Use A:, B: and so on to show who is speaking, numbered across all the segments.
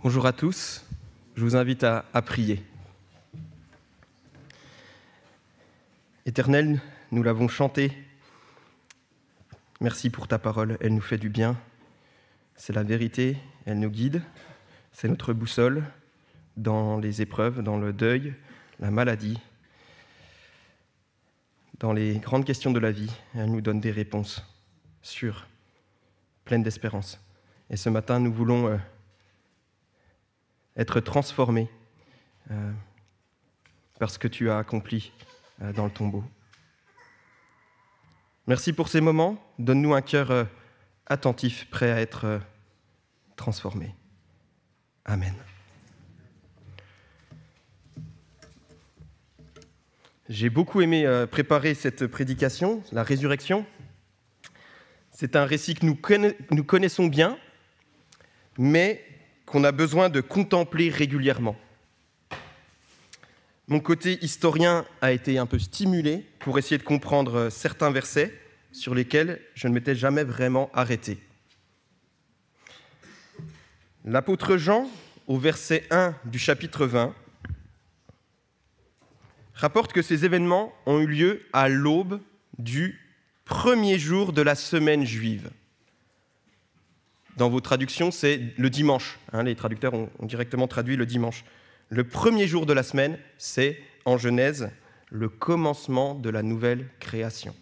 A: Bonjour à tous, je vous invite à prier. Éternel, nous l'avons chanté. Merci pour ta parole, elle nous fait du bien. C'est la vérité, elle nous guide. C'est notre boussole dans les épreuves, dans le deuil, la maladie, dans les grandes questions de la vie. Elle nous donne des réponses sûres, pleines d'espérance. Et ce matin, nous voulons être transformés par ce que tu as accompli dans le tombeau. Merci pour ces moments. Donne-nous un cœur attentif, prêt à être transformé. Amen. J'ai beaucoup aimé préparer cette prédication, la résurrection. C'est un récit que nous connaissons bien, mais qu'on a besoin de contempler régulièrement. Mon côté historien a été un peu stimulé pour essayer de comprendre certains versets sur lesquels je ne m'étais jamais vraiment arrêté. L'apôtre Jean, au verset 1 du chapitre 20, rapporte que ces événements ont eu lieu à l'aube du premier jour de la semaine juive. Dans vos traductions, c'est le dimanche. Les traducteurs ont directement traduit le dimanche. Le premier jour de la semaine, c'est, en Genèse, le commencement de la nouvelle création,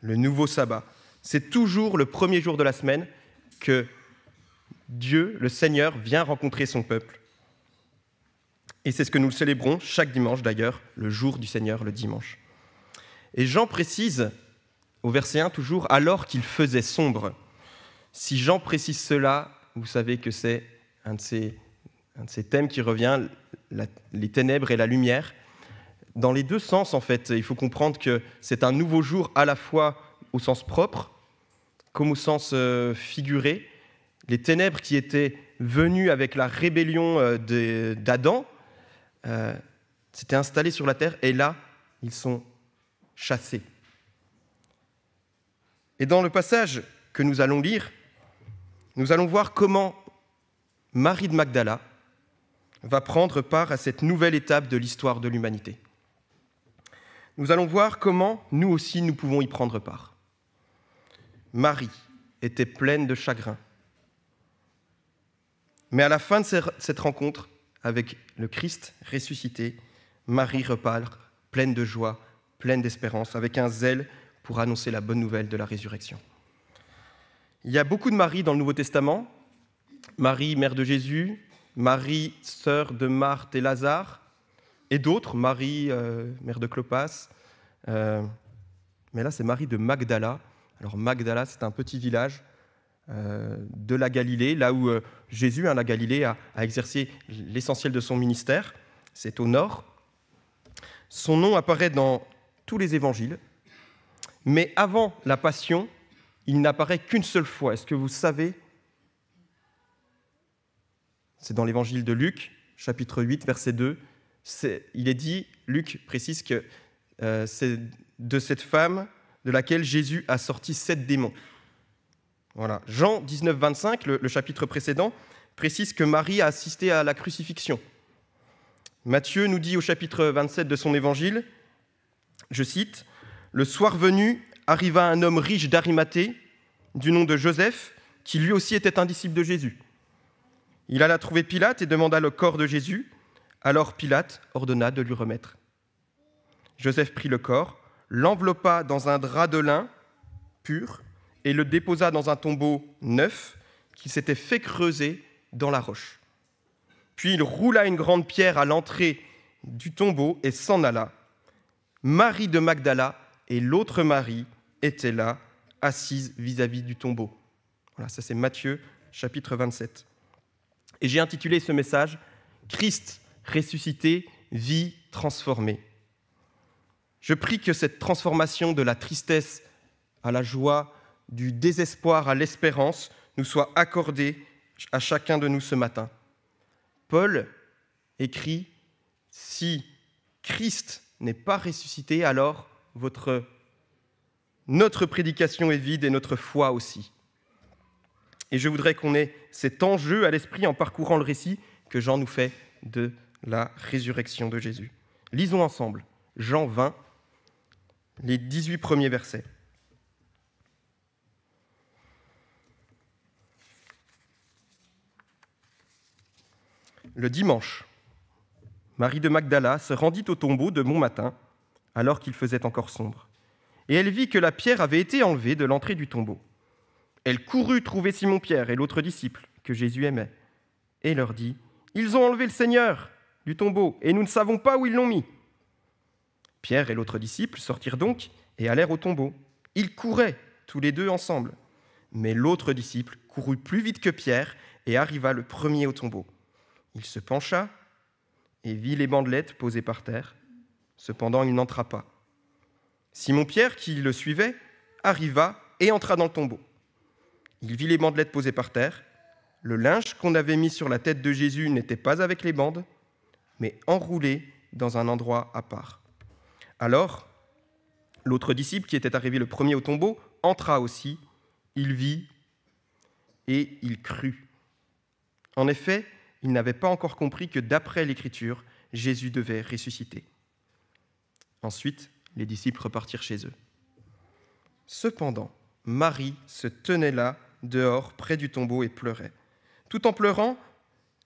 A: le nouveau sabbat. C'est toujours le premier jour de la semaine que Dieu, le Seigneur, vient rencontrer son peuple. Et c'est ce que nous célébrons chaque dimanche, d'ailleurs, le jour du Seigneur, le dimanche. Et Jean précise, au verset 1, toujours, « alors qu'il faisait sombre ». Si Jean précise cela, vous savez que c'est un de ces thèmes qui revient, les ténèbres et la lumière. Dans les deux sens, en fait, il faut comprendre que c'est un nouveau jour à la fois au sens propre, comme au sens figuré. Les ténèbres qui étaient venues avec la rébellion d'Adam s'étaient installées sur la terre, et là, ils sont chassés. Et dans le passage que nous allons lire, nous allons voir comment Marie de Magdala va prendre part à cette nouvelle étape de l'histoire de l'humanité. Nous allons voir comment nous aussi nous pouvons y prendre part. Marie était pleine de chagrin. Mais à la fin de cette rencontre avec le Christ ressuscité, Marie repart pleine de joie, pleine d'espérance, avec un zèle pour annoncer la bonne nouvelle de la résurrection. Il y a beaucoup de Marie dans le Nouveau Testament. Marie, mère de Jésus, Marie, sœur de Marthe et Lazare, et d'autres, Marie, mère de Clopas. Mais là, c'est Marie de Magdala. Alors Magdala, c'est un petit village de la Galilée, là où Jésus, la Galilée, a exercé l'essentiel de son ministère. C'est au nord. Son nom apparaît dans tous les évangiles, mais avant la Passion, il n'apparaît qu'une seule fois. Est-ce que vous savez ? C'est dans l'évangile de Luc, chapitre 8, verset 2. Il est dit, Luc précise que c'est de cette femme de laquelle Jésus a sorti 7 démons. Voilà. Jean 19, 25, le chapitre précédent, précise que Marie a assisté à la crucifixion. Matthieu nous dit au chapitre 27 de son évangile, je cite, « Le soir venu, arriva un homme riche d'Arimathée, du nom de Joseph, qui lui aussi était un disciple de Jésus. Il alla trouver Pilate et demanda le corps de Jésus. Alors Pilate ordonna de lui remettre. Joseph prit le corps, l'enveloppa dans un drap de lin pur et le déposa dans un tombeau neuf qu'il s'était fait creuser dans la roche. Puis il roula une grande pierre à l'entrée du tombeau et s'en alla. Marie de Magdala et l'autre Marie étaient là, assises vis-à-vis du tombeau. » Voilà, ça c'est Matthieu, chapitre 27. Et j'ai intitulé ce message « Christ ressuscité, vie transformée ». Je prie que cette transformation de la tristesse à la joie, du désespoir à l'espérance, nous soit accordée à chacun de nous ce matin. Paul écrit « Si Christ n'est pas ressuscité, alors notre prédication est vide et notre foi aussi. » Et je voudrais qu'on ait cet enjeu à l'esprit en parcourant le récit que Jean nous fait de la résurrection de Jésus. Lisons ensemble Jean 20, les 18 premiers versets. Le dimanche, Marie de Magdala se rendit au tombeau de bon matin, alors qu'il faisait encore sombre. Et elle vit que la pierre avait été enlevée de l'entrée du tombeau. Elle courut trouver Simon-Pierre et l'autre disciple que Jésus aimait, et leur dit : « Ils ont enlevé le Seigneur du tombeau, et nous ne savons pas où ils l'ont mis. » Pierre et l'autre disciple sortirent donc et allèrent au tombeau. Ils couraient tous les deux ensemble. Mais l'autre disciple courut plus vite que Pierre et arriva le premier au tombeau. Il se pencha et vit les bandelettes posées par terre. Cependant, il n'entra pas. Simon-Pierre, qui le suivait, arriva et entra dans le tombeau. Il vit les bandelettes posées par terre. Le linge qu'on avait mis sur la tête de Jésus n'était pas avec les bandes, mais enroulé dans un endroit à part. Alors, l'autre disciple, qui était arrivé le premier au tombeau, entra aussi. Il vit et il crut. En effet, il n'avait pas encore compris que d'après l'Écriture, Jésus devait ressusciter. Ensuite, les disciples repartirent chez eux. Cependant, Marie se tenait là, dehors, près du tombeau, et pleurait. Tout en pleurant,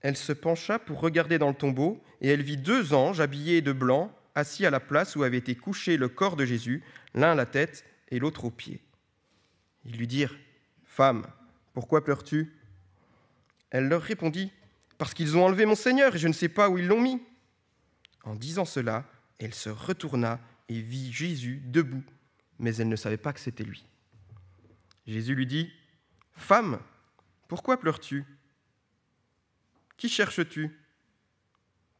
A: elle se pencha pour regarder dans le tombeau, et elle vit 2 anges habillés de blanc, assis à la place où avait été couché le corps de Jésus, l'un à la tête et l'autre aux pieds. Ils lui dirent : « Femme, pourquoi pleures-tu » Elle leur répondit : « Parce qu'ils ont enlevé mon Seigneur, et je ne sais pas où ils l'ont mis. » En disant cela, elle se retourna et vit Jésus debout, mais elle ne savait pas que c'était lui. Jésus lui dit : « Femme, pourquoi pleures-tu ? Qui cherches-tu »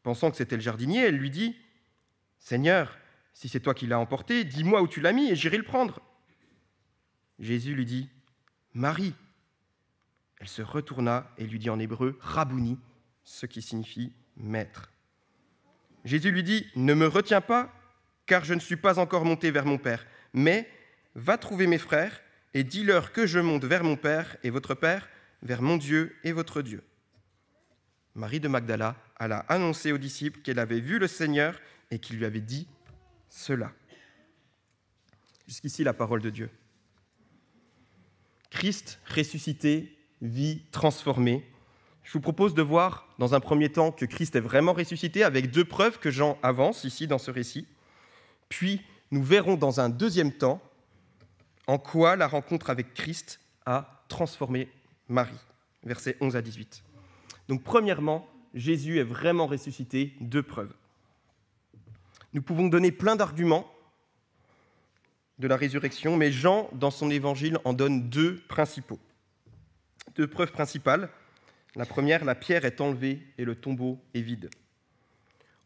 A: Pensant que c'était le jardinier, elle lui dit : « Seigneur, si c'est toi qui l'as emporté, dis-moi où tu l'as mis et j'irai le prendre. » Jésus lui dit : « Marie. » Elle se retourna et lui dit en hébreu « Rabouni », ce qui signifie « maître ». Jésus lui dit : « Ne me retiens pas, car je ne suis pas encore monté vers mon Père, mais va trouver mes frères et dis-leur que je monte vers mon Père et votre Père, vers mon Dieu et votre Dieu. » Marie de Magdala alla annoncer aux disciples qu'elle avait vu le Seigneur et qu'il lui avait dit cela. Jusqu'ici, la parole de Dieu. Christ ressuscité, vie transformée. Je vous propose de voir dans un premier temps que Christ est vraiment ressuscité avec 2 preuves que Jean avance ici dans ce récit. Puis nous verrons dans un deuxième temps en quoi la rencontre avec Christ a transformé Marie. Versets 11 à 18. Donc premièrement, Jésus est vraiment ressuscité, 2 preuves. Nous pouvons donner plein d'arguments de la résurrection, mais Jean, dans son évangile, en donne 2 principaux. 2 preuves principales. La première, la pierre est enlevée et le tombeau est vide.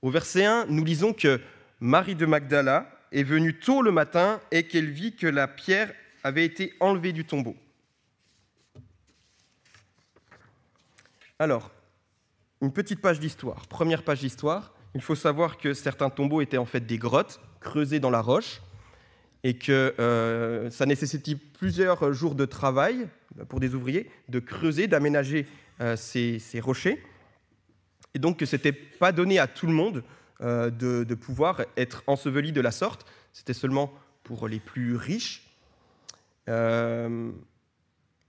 A: Au verset 1, nous lisons que Marie de Magdala est venue tôt le matin et qu'elle vit que la pierre avait été enlevée du tombeau. Alors, une petite page d'histoire. Première page d'histoire, il faut savoir que certains tombeaux étaient en fait des grottes creusées dans la roche et que ça nécessitait plusieurs jours de travail pour des ouvriers de creuser, d'aménager ces rochers. Et donc que ce n'était pas donné à tout le monde de pouvoir être enseveli de la sorte. C'était seulement pour les plus riches. Vous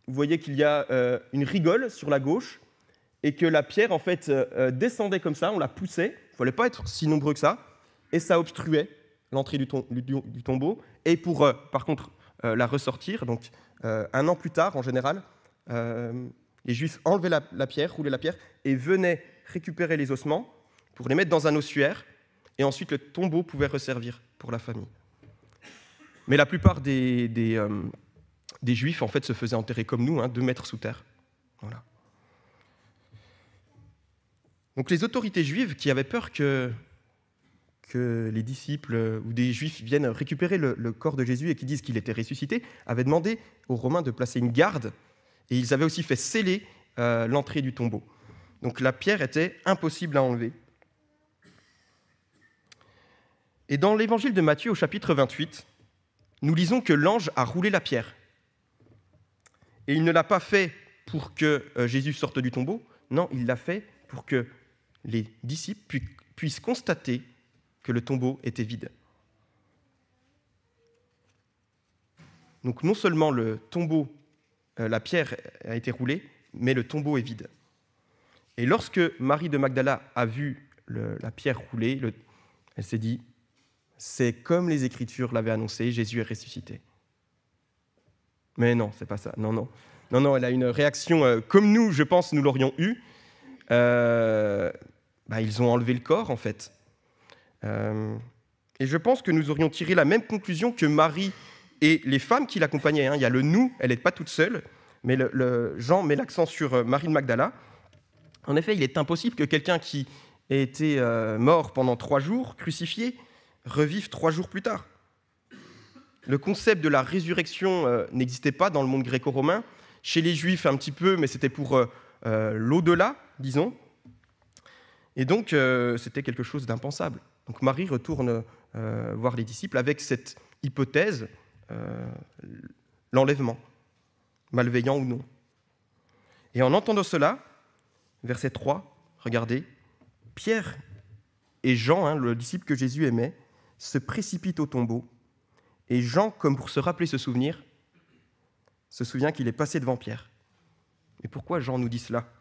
A: voyez qu'il y a une rigole sur la gauche et que la pierre, en fait, descendait comme ça, on la poussait. Il ne fallait pas être si nombreux que ça. Et ça obstruait l'entrée du tombeau. Et pour, par contre, la ressortir, donc 1 an plus tard, en général, les Juifs enlevaient la pierre, roulaient la pierre, et venaient récupérer les ossements pour les mettre dans un ossuaire, et ensuite le tombeau pouvait resservir pour la famille. Mais la plupart des Juifs, en fait, se faisaient enterrer comme nous, 2 mètres sous terre. Voilà. Donc les autorités juives, qui avaient peur que les disciples ou des Juifs viennent récupérer le corps de Jésus et qui disent qu'il était ressuscité, avaient demandé aux Romains de placer une garde, et ils avaient aussi fait sceller l'entrée du tombeau. Donc la pierre était impossible à enlever. Et dans l'évangile de Matthieu, au chapitre 28, nous lisons que l'ange a roulé la pierre. Et il ne l'a pas fait pour que Jésus sorte du tombeau. Non, il l'a fait pour que les disciples puissent constater que le tombeau était vide. Donc non seulement le tombeau, la pierre a été roulée, mais le tombeau est vide. Et lorsque Marie de Magdala a vu la pierre rouler, elle s'est dit, c'est comme les Écritures l'avaient annoncé, Jésus est ressuscité. Mais non, c'est pas ça. Non, elle a une réaction comme nous, je pense, nous l'aurions eue. Ils ont enlevé le corps, en fait. Et je pense que nous aurions tiré la même conclusion que Marie et les femmes qui l'accompagnaient. Il y a le « nous », elle n'est pas toute seule, mais Jean met l'accent sur Marie de Magdala. En effet, il est impossible que quelqu'un qui ait été mort pendant 3 jours, crucifié, revive 3 jours plus tard. Le concept de la résurrection n'existait pas dans le monde gréco-romain. Chez les Juifs, un petit peu, mais c'était pour l'au-delà, disons. Et donc, c'était quelque chose d'impensable. Donc Marie retourne voir les disciples avec cette hypothèse, l'enlèvement, malveillant ou non. Et en entendant cela, verset 3, regardez, Pierre et Jean, le disciple que Jésus aimait, se précipitent au tombeau. Et Jean, comme pour se rappeler ce souvenir, se souvient qu'il est passé devant Pierre. Et pourquoi Jean nous dit cela ?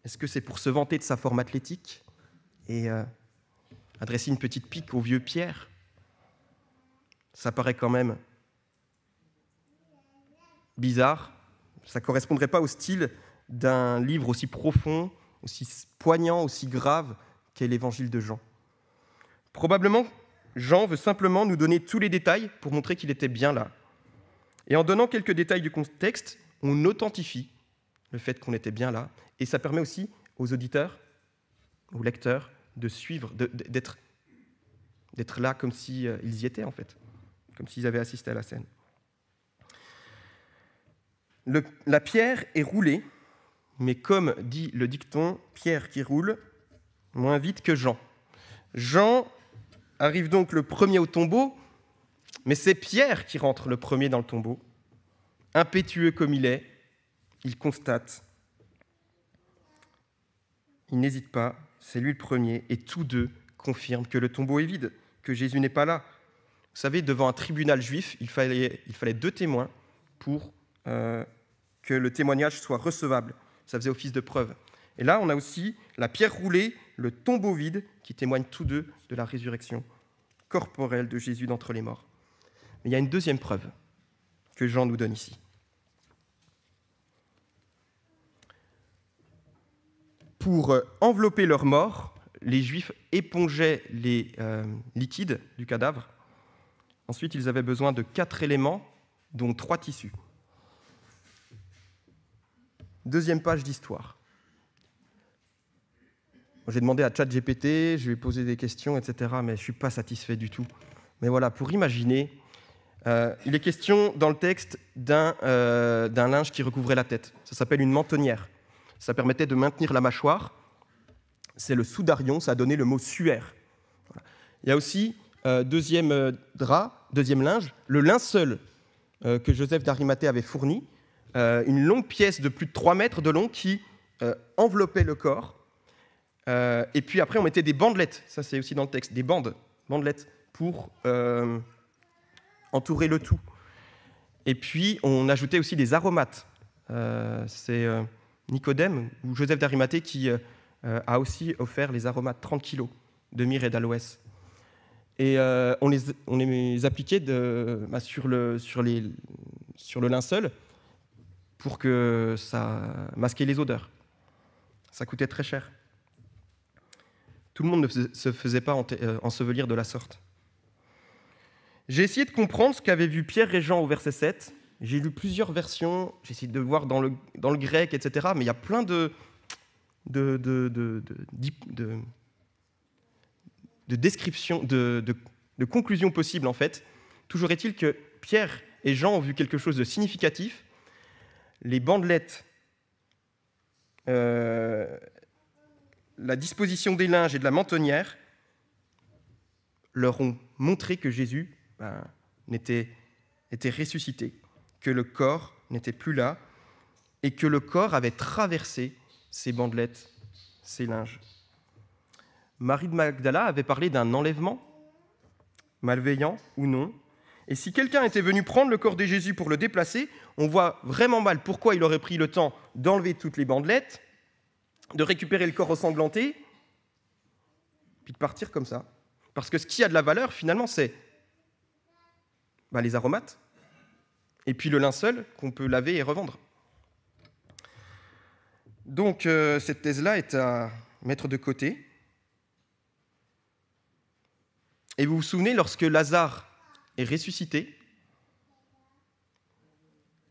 A: Est-ce que c'est pour se vanter de sa forme athlétique et adresser une petite pique au vieux Pierre ? Ça paraît quand même bizarre. Ça ne correspondrait pas au style d'un livre aussi profond, aussi poignant, aussi grave qu'est l'Évangile de Jean. Probablement, Jean veut simplement nous donner tous les détails pour montrer qu'il était bien là. Et en donnant quelques détails du contexte, on authentifie le fait qu'on était bien là. Et ça permet aussi aux auditeurs, aux lecteurs, de suivre, d'être là comme s'ils y étaient, en fait, comme s'ils avaient assisté à la scène. La pierre est roulée, mais comme dit le dicton, pierre qui roule, moins vite que Jean. Jean arrive donc le premier au tombeau, mais c'est Pierre qui rentre le premier dans le tombeau. Impétueux comme il constate, il n'hésite pas, c'est lui le premier, et tous deux confirment que le tombeau est vide, que Jésus n'est pas là. Vous savez, devant un tribunal juif, il fallait 2 témoins pour que le témoignage soit recevable. Ça faisait office de preuve. Et là, on a aussi la pierre roulée, le tombeau vide, qui témoignent tous deux de la résurrection corporelle de Jésus d'entre les morts. Mais il y a une deuxième preuve que Jean nous donne ici. Pour envelopper leur mort, les Juifs épongeaient les liquides du cadavre. Ensuite, ils avaient besoin de 4 éléments, dont 3 tissus. Deuxième page d'histoire. J'ai demandé à ChatGPT, je lui ai posé des questions, etc., mais je ne suis pas satisfait du tout. Mais voilà, pour imaginer, il est question dans le texte d'un linge qui recouvrait la tête. Ça s'appelle une mentonnière. Ça permettait de maintenir la mâchoire. C'est le soudarion, ça a donné le mot suaire. Voilà. Il y a aussi, deuxième linge, le linceul que Joseph d'Arimathée avait fourni, une longue pièce de plus de 3 mètres de long qui enveloppait le corps. Et puis après, on mettait des bandelettes, ça c'est aussi dans le texte, des bandelettes pour entourer le tout. Et puis, on ajoutait aussi des aromates. C'est Nicodème ou Joseph d'Arimathée qui a aussi offert les aromates, 30 kilos de myrrhe et d'aloès. Et on les appliquait sur le linceul pour que ça masquait les odeurs. Ça coûtait très cher. Tout le monde ne se faisait pas ensevelir de la sorte. J'ai essayé de comprendre ce qu'avaient vu Pierre et Jean au verset 7. J'ai lu plusieurs versions, j'ai essayé de voir dans le grec, etc. Mais il y a plein de descriptions, de conclusions possibles, en fait. Toujours est-il que Pierre et Jean ont vu quelque chose de significatif. Les bandelettes, la disposition des linges et de la mentonnière leur ont montré que Jésus était ressuscité, que le corps n'était plus là, et que le corps avait traversé ses bandelettes, ses linges. Marie de Magdala avait parlé d'un enlèvement, malveillant ou non. Et si quelqu'un était venu prendre le corps de Jésus pour le déplacer, on voit vraiment mal pourquoi il aurait pris le temps d'enlever toutes les bandelettes, de récupérer le corps ensanglanté, puis de partir comme ça. Parce que ce qui a de la valeur, finalement, c'est les aromates, et puis le linceul qu'on peut laver et revendre. Donc, cette thèse-là est à mettre de côté. Et vous vous souvenez, lorsque Lazare est ressuscité,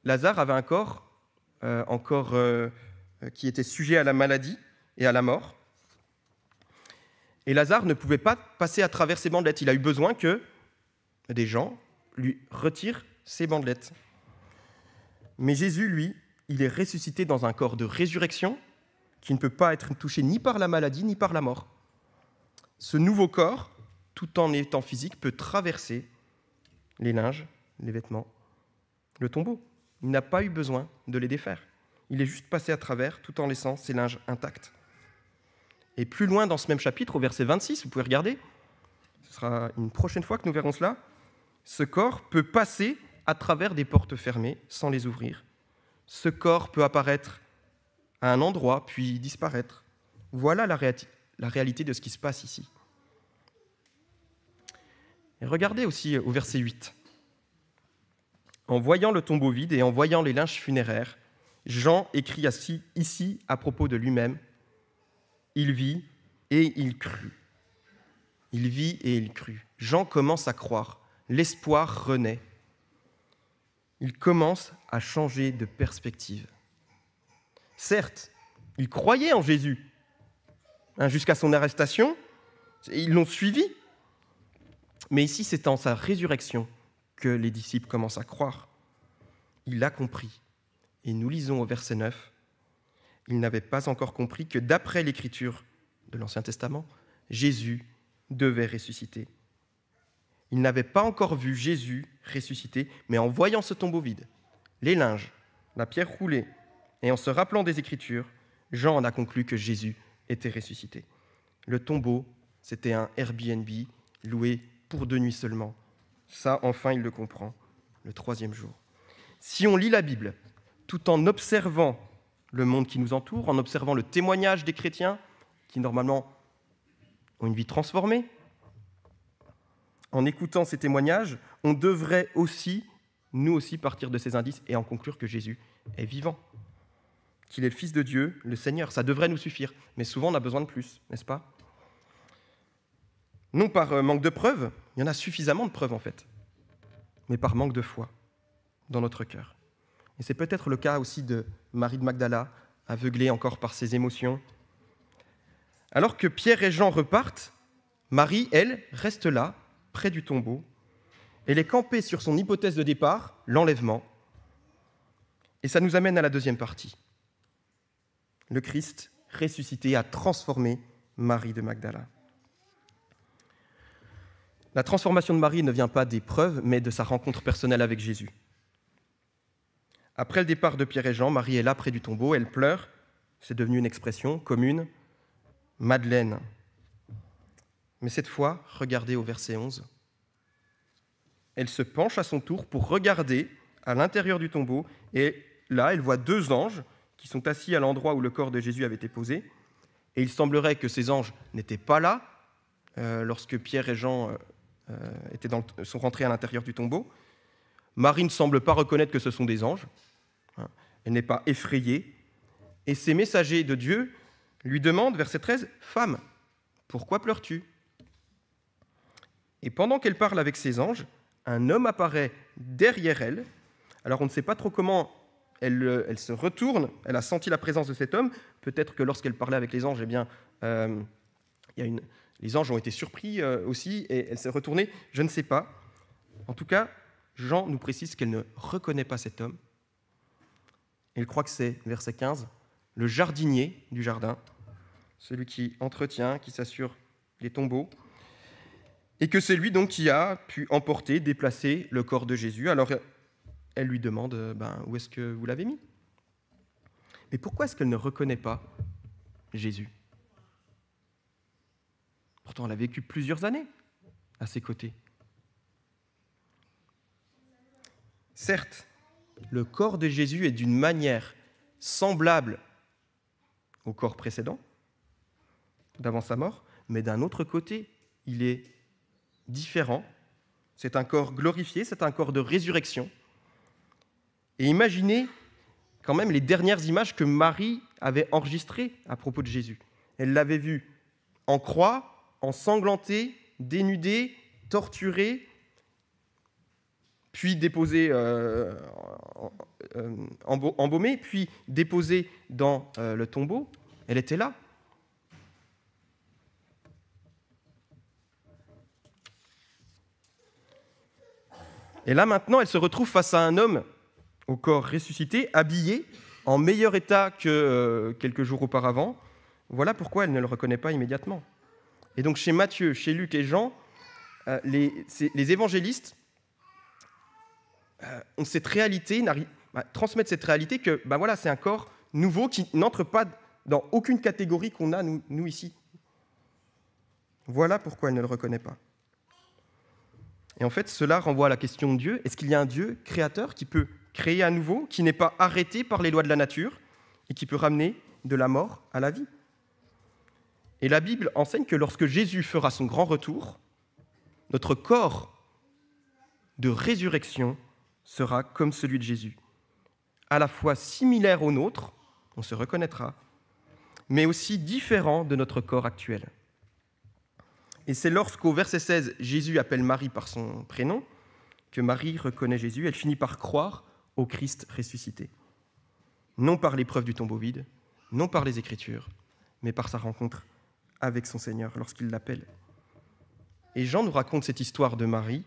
A: Lazare avait un corps qui était sujet à la maladie et à la mort. Et Lazare ne pouvait pas passer à travers ses bandelettes. Il a eu besoin que des gens lui retirent ses bandelettes. Mais Jésus, lui, il est ressuscité dans un corps de résurrection qui ne peut pas être touché ni par la maladie ni par la mort. Ce nouveau corps, tout en étant physique, peut traverser les linges, les vêtements, le tombeau. Il n'a pas eu besoin de les défaire. Il est juste passé à travers tout en laissant ses linges intacts. Et plus loin dans ce même chapitre, au verset 26, vous pouvez regarder, ce sera une prochaine fois que nous verrons cela, ce corps peut passer à travers des portes fermées sans les ouvrir. Ce corps peut apparaître à un endroit, puis disparaître. Voilà la réalité de ce qui se passe ici. Et regardez aussi au verset 8. En voyant le tombeau vide et en voyant les linges funéraires, Jean écrit ici à propos de lui-même, « Il vit et il crut ». Il vit et il crut. Jean commence à croire. L'espoir renaît. Il commence à changer de perspective. Certes, il croyait en Jésus. Jusqu'à son arrestation, ils l'ont suivi. Mais ici, c'est en sa résurrection que les disciples commencent à croire. Il a compris. Et nous lisons au verset 9, « Il n'avait pas encore compris que d'après l'Écriture de l'Ancien Testament, Jésus devait ressusciter. » Il n'avait pas encore vu Jésus ressusciter, mais en voyant ce tombeau vide, les linges, la pierre roulée, et en se rappelant des Écritures, Jean en a conclu que Jésus était ressuscité. Le tombeau, c'était un Airbnb loué pour 2 nuits seulement. Ça, enfin, il le comprend, le 3e jour. Si on lit la Bible, tout en observant le monde qui nous entoure, en observant le témoignage des chrétiens, qui normalement ont une vie transformée, en écoutant ces témoignages, on devrait aussi, nous aussi, partir de ces indices et en conclure que Jésus est vivant, qu'il est le Fils de Dieu, le Seigneur. Ça devrait nous suffire, mais souvent on a besoin de plus, n'est-ce pas ? Non par manque de preuves, il y en a suffisamment de preuves en fait, mais par manque de foi dans notre cœur. Et c'est peut-être le cas aussi de Marie de Magdala, aveuglée encore par ses émotions. Alors que Pierre et Jean repartent, Marie, elle, reste là, près du tombeau. Elle est campée sur son hypothèse de départ, l'enlèvement. Et ça nous amène à la deuxième partie. Le Christ ressuscité a transformé Marie de Magdala. La transformation de Marie ne vient pas des preuves, mais de sa rencontre personnelle avec Jésus. Après le départ de Pierre et Jean, Marie est là près du tombeau, elle pleure, c'est devenu une expression commune, Madeleine. Mais cette fois, regardez au verset 11. Elle se penche à son tour pour regarder à l'intérieur du tombeau, et là, elle voit 2 anges qui sont assis à l'endroit où le corps de Jésus avait été posé. Et il semblerait que ces anges n'étaient pas là lorsque Pierre et Jean sont rentrés à l'intérieur du tombeau. Marie ne semble pas reconnaître que ce sont des anges. Elle n'est pas effrayée. Et ces messagers de Dieu lui demandent, verset 13, « Femme, pourquoi pleures-tu » Et pendant qu'elle parle avec ces anges, un homme apparaît derrière elle. Alors on ne sait pas trop comment elle se retourne, elle a senti la présence de cet homme. Peut-être que lorsqu'elle parlait avec les anges, les anges ont été surpris aussi, et elle s'est retournée, je ne sais pas. En tout cas, Jean nous précise qu'elle ne reconnaît pas cet homme. Elle croit que c'est, verset 15, le jardinier du jardin, celui qui entretient, qui s'assure les tombeaux, et que c'est lui donc qui a pu emporter, déplacer le corps de Jésus. Alors elle lui demande, où est-ce que vous l'avez mis ? Mais pourquoi est-ce qu'elle ne reconnaît pas Jésus? Pourtant, elle a vécu plusieurs années à ses côtés. Certes, le corps de Jésus est d'une manière semblable au corps précédent, d'avant sa mort, mais d'un autre côté, il est différent. C'est un corps glorifié, c'est un corps de résurrection. Et imaginez quand même les dernières images que Marie avait enregistrées à propos de Jésus. Elle l'avait vu en croix, ensanglanté, dénudé, torturé, puis déposé, embaumé, puis déposé dans le tombeau. Elle était là. Et là, maintenant, elle se retrouve face à un homme au corps ressuscité, habillé, en meilleur état que quelques jours auparavant. Voilà pourquoi elle ne le reconnaît pas immédiatement. Et donc, chez Matthieu, chez Luc et Jean, les évangélistes ont cette réalité, transmettent cette réalité que voilà, c'est un corps nouveau qui n'entre pas dans aucune catégorie qu'on a, nous ici. Voilà pourquoi elle ne le reconnaît pas. Et en fait, cela renvoie à la question de Dieu. Est-ce qu'il y a un Dieu créateur qui peut créer à nouveau, qui n'est pas arrêté par les lois de la nature et qui peut ramener de la mort à la vie? Et la Bible enseigne que lorsque Jésus fera son grand retour, notre corps de résurrection sera comme celui de Jésus, à la fois similaire au nôtre, on se reconnaîtra, mais aussi différent de notre corps actuel. Et c'est lorsqu'au verset 16, Jésus appelle Marie par son prénom, que Marie reconnaît Jésus. Elle finit par croire au Christ ressuscité. Non par l'épreuve du tombeau vide, non par les Écritures, mais par sa rencontre avec son Seigneur lorsqu'il l'appelle. Et Jean nous raconte cette histoire de Marie,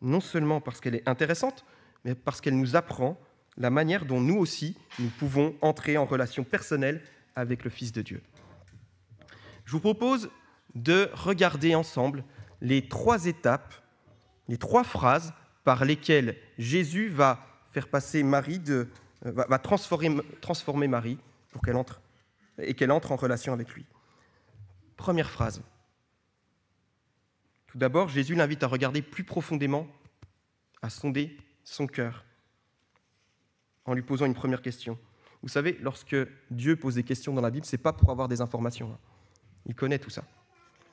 A: non seulement parce qu'elle est intéressante, mais parce qu'elle nous apprend la manière dont nous aussi, nous pouvons entrer en relation personnelle avec le Fils de Dieu. Je vous propose de regarder ensemble les 3 étapes, les 3 phrases par lesquelles Jésus va faire passer Marie, va transformer Marie pour qu'elle entre en relation avec lui. Première phrase. Tout d'abord, Jésus l'invite à regarder plus profondément, à sonder son cœur, en lui posant une première question. Vous savez, lorsque Dieu pose des questions dans la Bible, ce n'est pas pour avoir des informations. Il connaît tout ça.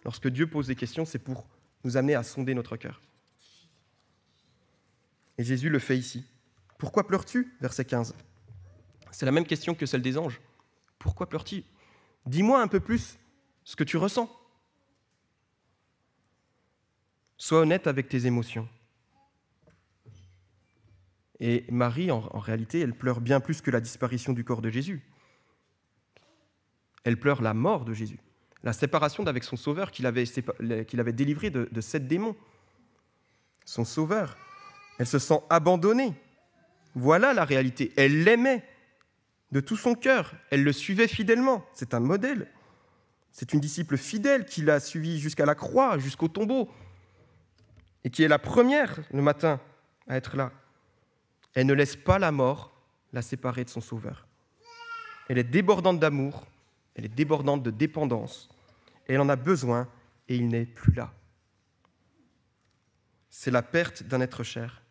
A: Lorsque Dieu pose des questions, c'est pour nous amener à sonder notre cœur. Et Jésus le fait ici. « Pourquoi pleures-tu » verset 15. C'est la même question que celle des anges. « Pourquoi pleures-tu » Dis-moi un peu plus ce que tu ressens. Sois honnête avec tes émotions. Et Marie, en réalité, elle pleure bien plus que la disparition du corps de Jésus. Elle pleure la mort de Jésus, la séparation d'avec son Sauveur qu'il avait délivré de 7 démons. Son Sauveur. Elle se sent abandonnée. Voilà la réalité. Elle l'aimait de tout son cœur. Elle le suivait fidèlement. C'est un modèle. C'est une disciple fidèle qui l'a suivi jusqu'à la croix, jusqu'au tombeau, et qui est la première le matin à être là. Elle ne laisse pas la mort la séparer de son Sauveur. Elle est débordante d'amour, elle est débordante de dépendance, et elle en a besoin, et il n'est plus là. C'est la perte d'un être cher,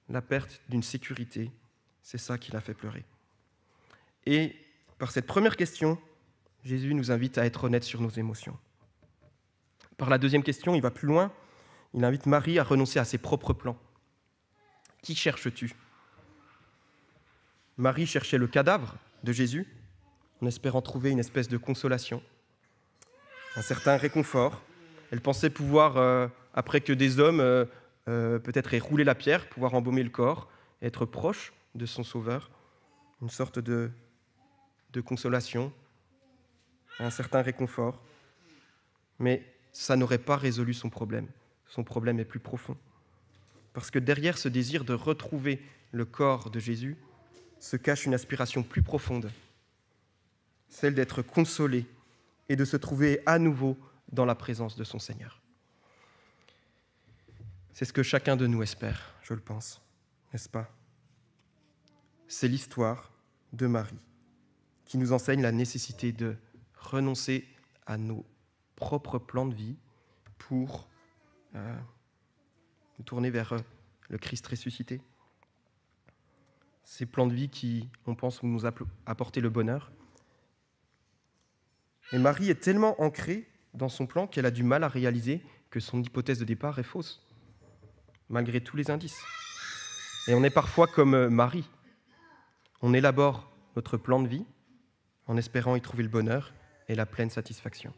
A: la perte d'une sécurité, c'est ça qui l'a fait pleurer. Et par cette première question, Jésus nous invite à être honnêtes sur nos émotions. Par la deuxième question, il va plus loin, il invite Marie à renoncer à ses propres plans. Qui cherches-tu ? Marie cherchait le cadavre de Jésus, en espérant trouver une espèce de consolation, un certain réconfort. Elle pensait pouvoir, après que des hommes peut-être aient roulé la pierre, pouvoir embaumer le corps, être proche de son Sauveur, une sorte de consolation, un certain réconfort. Mais ça n'aurait pas résolu son problème. Son problème est plus profond. Parce que derrière ce désir de retrouver le corps de Jésus se cache une aspiration plus profonde, celle d'être consolé et de se trouver à nouveau dans la présence de son Seigneur. C'est ce que chacun de nous espère, je le pense, n'est-ce pas ? C'est l'histoire de Marie. qui nous enseigne la nécessité de renoncer à nos propres plans de vie pour nous tourner vers le Christ ressuscité. Ces plans de vie qui, on pense, vont nous apporter le bonheur. Et Marie est tellement ancrée dans son plan qu'elle a du mal à réaliser que son hypothèse de départ est fausse, malgré tous les indices. Et on est parfois comme Marie. On élabore notre plan de vie en espérant y trouver le bonheur et la pleine satisfaction.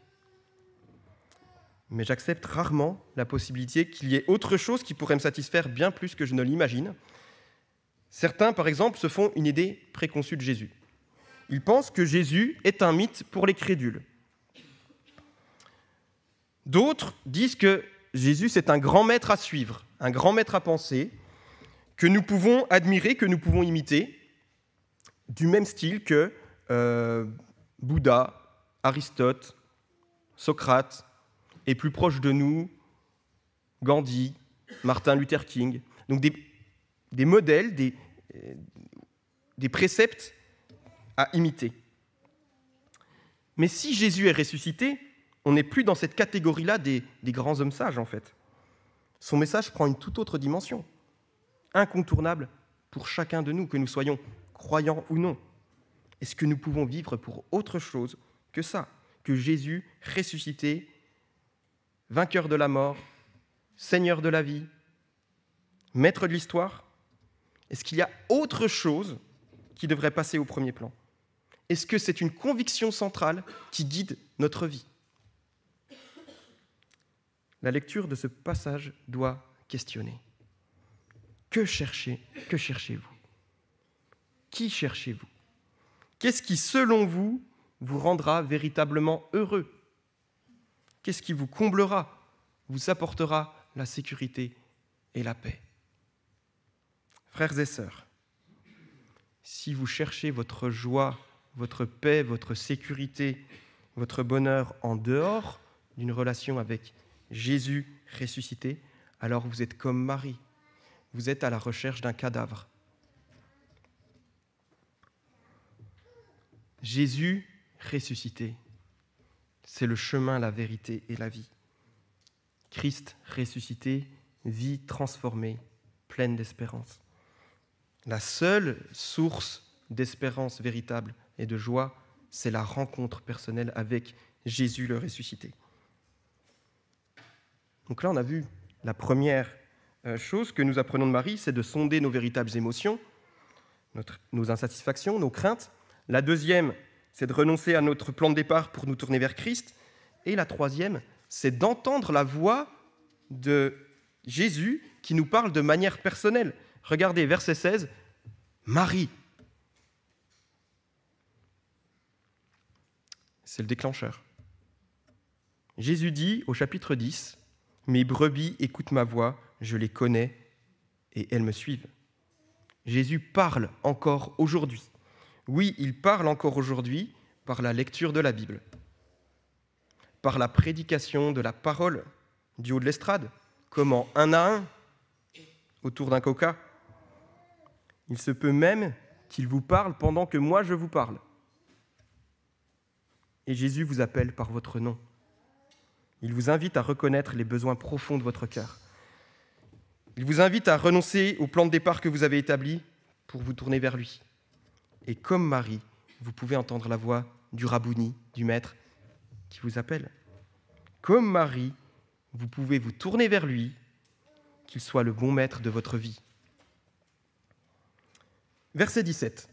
A: Mais j'accepte rarement la possibilité qu'il y ait autre chose qui pourrait me satisfaire bien plus que je ne l'imagine. Certains, par exemple, se font une idée préconçue de Jésus. Ils pensent que Jésus est un mythe pour les crédules. D'autres disent que Jésus, c'est un grand maître à suivre, un grand maître à penser, que nous pouvons admirer, que nous pouvons imiter, du même style que Bouddha, Aristote, Socrate, et plus proche de nous, Gandhi, Martin Luther King. Donc des modèles, des préceptes à imiter. Mais si Jésus est ressuscité, on n'est plus dans cette catégorie-là des grands hommes sages, en fait. Son message prend une toute autre dimension, incontournable pour chacun de nous, que nous soyons croyants ou non. Est-ce que nous pouvons vivre pour autre chose que ça, que Jésus ressuscité, vainqueur de la mort, Seigneur de la vie, maître de l'histoire? Est-ce qu'il y a autre chose qui devrait passer au premier plan? Est-ce que c'est une conviction centrale qui guide notre vie? La lecture de ce passage doit questionner. Que cherchez-vous? Qui cherchez-vous? Qu'est-ce qui, selon vous, vous rendra véritablement heureux? Qu'est-ce qui vous comblera, vous apportera la sécurité et la paix? Frères et sœurs, si vous cherchez votre joie, votre paix, votre sécurité, votre bonheur en dehors d'une relation avec Jésus ressuscité, alors vous êtes comme Marie, vous êtes à la recherche d'un cadavre. Jésus ressuscité, c'est le chemin, la vérité et la vie. Christ ressuscité, vie transformée, pleine d'espérance. La seule source d'espérance véritable et de joie, c'est la rencontre personnelle avec Jésus le ressuscité. Donc là, on a vu la première chose que nous apprenons de Marie, c'est de sonder nos véritables émotions, nos insatisfactions, nos craintes. La deuxième, c'est de renoncer à notre plan de départ pour nous tourner vers Christ. Et la troisième, c'est d'entendre la voix de Jésus qui nous parle de manière personnelle. Regardez, verset 16, Marie. C'est le déclencheur. Jésus dit au chapitre 10, « Mes brebis écoutent ma voix, je les connais et elles me suivent. » Jésus parle encore aujourd'hui. Oui, il parle encore aujourd'hui par la lecture de la Bible, par la prédication de la parole du haut de l'estrade, comment un à un, autour d'un coca. Il se peut même qu'il vous parle pendant que moi je vous parle. Et Jésus vous appelle par votre nom. Il vous invite à reconnaître les besoins profonds de votre cœur. Il vous invite à renoncer au plan de départ que vous avez établi pour vous tourner vers lui. Et comme Marie, vous pouvez entendre la voix du Rabouni, du Maître, qui vous appelle. Comme Marie, vous pouvez vous tourner vers lui, qu'il soit le bon maître de votre vie. Verset 17.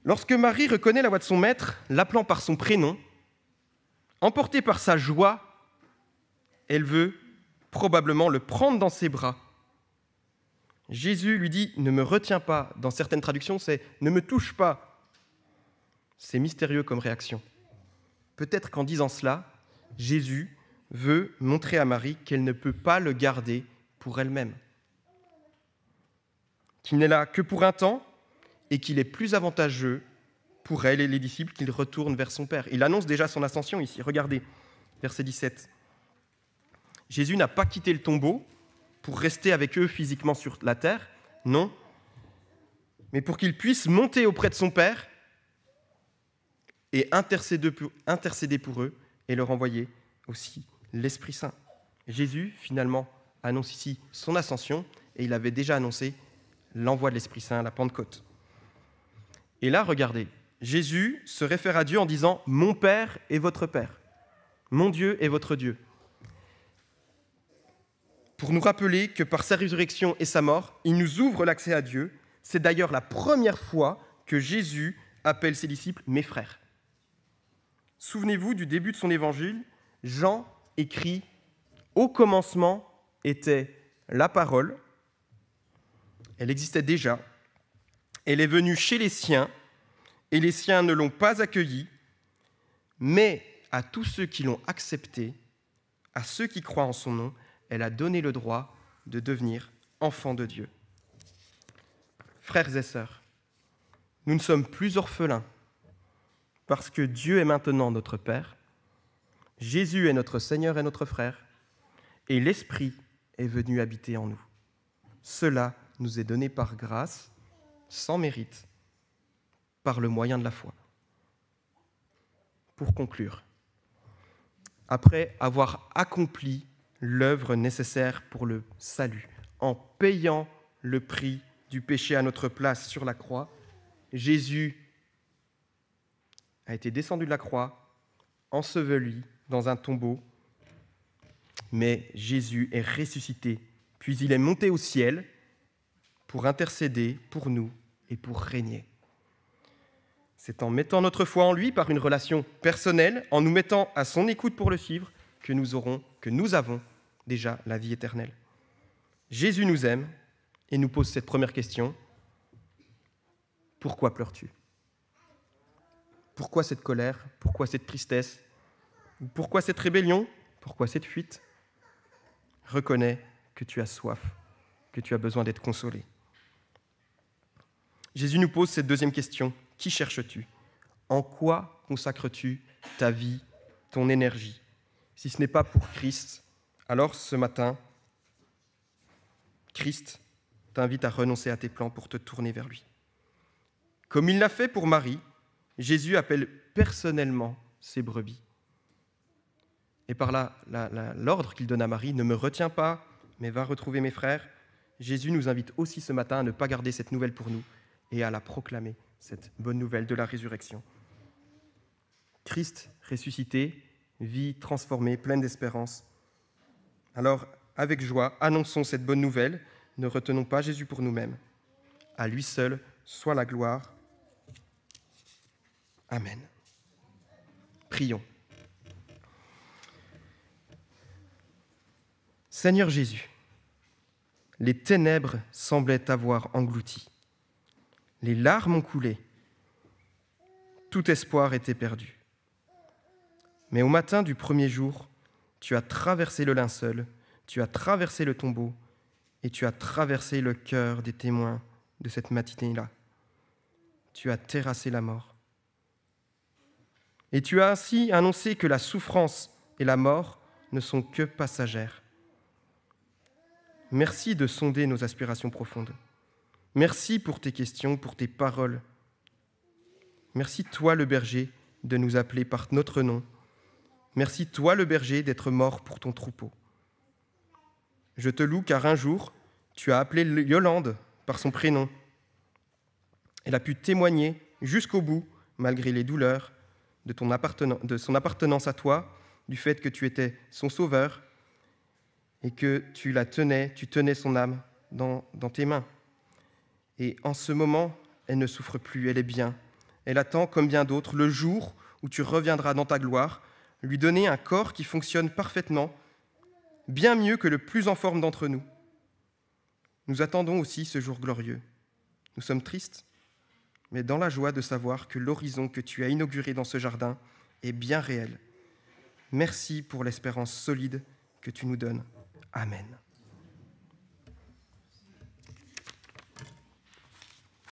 A: Lorsque Marie reconnaît la voix de son maître, l'appelant par son prénom, emportée par sa joie, elle veut probablement le prendre dans ses bras. Jésus lui dit « Ne me retiens pas ». Dans certaines traductions, c'est « Ne me touche pas ». C'est mystérieux comme réaction. Peut-être qu'en disant cela, Jésus veut montrer à Marie qu'elle ne peut pas le garder pour elle-même, qu'il n'est là que pour un temps et qu'il est plus avantageux pour elle et les disciples qu'il retourne vers son Père. Il annonce déjà son ascension ici. Regardez, verset 17. Jésus n'a pas quitté le tombeau pour rester avec eux physiquement sur la terre, non, mais pour qu'il puisse monter auprès de son Père et intercéder pour eux et leur envoyer aussi l'Esprit Saint. Jésus, finalement, annonce ici son ascension, et il avait déjà annoncé l'envoi de l'Esprit Saint à la Pentecôte. Et là, regardez, Jésus se réfère à Dieu en disant « Mon Père est votre Père, mon Dieu est votre Dieu ». Pour nous rappeler que par sa résurrection et sa mort, il nous ouvre l'accès à Dieu. C'est d'ailleurs la première fois que Jésus appelle ses disciples « mes frères ». Souvenez-vous du début de son évangile, Jean écrit « Au commencement était la parole ». Elle existait déjà. Elle est venue chez les siens, et les siens ne l'ont pas accueillie, mais à tous ceux qui l'ont acceptée, à ceux qui croient en son nom, elle a donné le droit de devenir enfants de Dieu. Frères et sœurs, nous ne sommes plus orphelins, parce que Dieu est maintenant notre Père, Jésus est notre Seigneur et notre frère, et l'Esprit est venu habiter en nous. Cela nous est donné par grâce, sans mérite, par le moyen de la foi. Pour conclure, après avoir accompli l'œuvre nécessaire pour le salut, en payant le prix du péché à notre place sur la croix, Jésus a été descendu de la croix, enseveli dans un tombeau, mais Jésus est ressuscité, puis il est monté au ciel pour intercéder pour nous et pour régner. C'est en mettant notre foi en lui par une relation personnelle, en nous mettant à son écoute pour le suivre, que nous avons déjà la vie éternelle. Jésus nous aime et nous pose cette première question. Pourquoi pleures-tu ? Pourquoi cette colère ? Pourquoi cette tristesse ? Pourquoi cette rébellion ? Pourquoi cette fuite ? Reconnais que tu as soif, que tu as besoin d'être consolé. Jésus nous pose cette deuxième question. Qui cherches-tu ? En quoi consacres-tu ta vie, ton énergie ? Si ce n'est pas pour Christ, alors ce matin, Christ t'invite à renoncer à tes plans pour te tourner vers lui. Comme il l'a fait pour Marie, Jésus appelle personnellement ses brebis. Et par là, l'ordre qu'il donne à Marie, ne me retiens pas, mais va retrouver mes frères. Jésus nous invite aussi ce matin à ne pas garder cette nouvelle pour nous et à la proclamer, cette bonne nouvelle de la résurrection. Christ ressuscité, vie transformée, pleine d'espérance. Alors, avec joie, annonçons cette bonne nouvelle. Ne retenons pas Jésus pour nous-mêmes. À lui seul soit la gloire. Amen. Prions. Seigneur Jésus, les ténèbres semblaient t'avoir englouti. Les larmes ont coulé. Tout espoir était perdu. Mais au matin du premier jour, tu as traversé le linceul, tu as traversé le tombeau et tu as traversé le cœur des témoins de cette matinée-là. Tu as terrassé la mort. Et tu as ainsi annoncé que la souffrance et la mort ne sont que passagères. Merci de sonder nos aspirations profondes. Merci pour tes questions, pour tes paroles. Merci, toi le berger, de nous appeler par notre nom. Merci, toi le berger, d'être mort pour ton troupeau. Je te loue car un jour, tu as appelé Yolande par son prénom. Elle a pu témoigner jusqu'au bout, malgré les douleurs, de son appartenance à toi, du fait que tu étais son sauveur et que tu tenais son âme dans tes mains. Et en ce moment, elle ne souffre plus, elle est bien. Elle attend, comme bien d'autres, le jour où tu reviendras dans ta gloire, lui donner un corps qui fonctionne parfaitement, bien mieux que le plus en forme d'entre nous. Nous attendons aussi ce jour glorieux. Nous sommes tristes, mais dans la joie de savoir que l'horizon que tu as inauguré dans ce jardin est bien réel. Merci pour l'espérance solide que tu nous donnes. Amen.